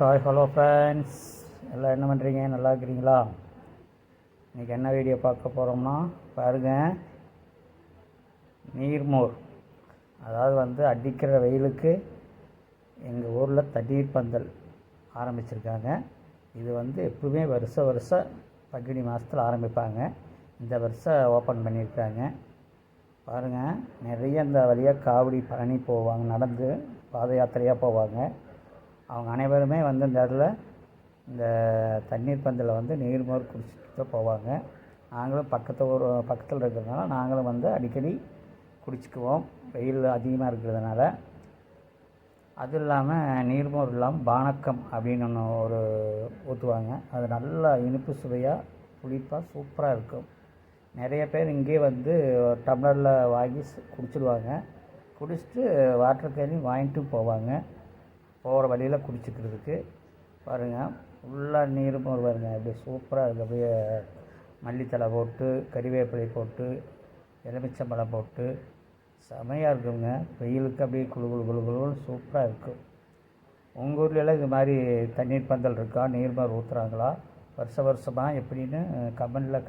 Hi hello friends, எல்லாம் என்ன பண்ணுறீங்க? நல்லா இருக்கிறீங்களா? இன்றைக்கி என்ன வீடியோ பார்க்க போகிறோம்னா பாருங்கள், நீர்மோர். அதாவது அடிக்கிற வெயிலுக்கு எங்கள் ஊரில் தண்ணீர் பந்தல் ஆரம்பிச்சிருக்காங்க. இது எப்பவுமே வருஷம் பங்குனி மாதத்தில் ஆரம்பிப்பாங்க. இந்த வருஷம் ஓப்பன் பண்ணியிருக்காங்க. பாருங்கள், நிறைய இந்த வழியாக காவடி பழனி போவாங்க, நடந்து பாத யாத்திரையாக போவாங்க. அவங்க அனைவருமே இந்த இடத்துல இந்த தண்ணீர் பந்தலில் நீர்மோர் குடிச்சிட்டு தான் போவாங்க. நாங்களும் பக்கத்தில் இருக்கிறதுனால நாங்களும் அடிக்கடி குடிச்சிக்குவோம், வெயில் அதிகமாக இருக்கிறதுனால. அதுவும் இல்லாமல் நீர்மோர் இல்லாமல் பானக்கம் அப்படின்னு ஒன்று ஊற்றுவாங்க. அது நல்லா இனிப்பு சுவையாக புளிப்பாக சூப்பராக இருக்கும். நிறைய பேர் இங்கே டம்ளரில் வாங்கி குடிச்சிடுவாங்க. குடிச்சிட்டு வாட்டர் கேனையும் வாங்கிட்டு போவாங்க, போகிற வழியில் குடிச்சிக்கிறதுக்கு. பாருங்கள், ஃபுல்லாக நீர்மோர் பாருங்கள், அப்படியே சூப்பராக இருக்குது. அப்படியே மல்லித்தலை போட்டு, கறிவேப்பிலை போட்டு, எலுமிச்சம்பழம் போட்டு செமையாக இருக்குங்க. வெயிலுக்கு அப்படியே குழு குழு குழு குழுன்னு சூப்பராக இருக்கும். உங்கள் ஊர்லெலாம் இது மாதிரி தண்ணீர் பந்தல் இருக்கா? நீர்மோர் ஊற்றுறாங்களா வருஷமாக எப்படின்னு கமெண்டில்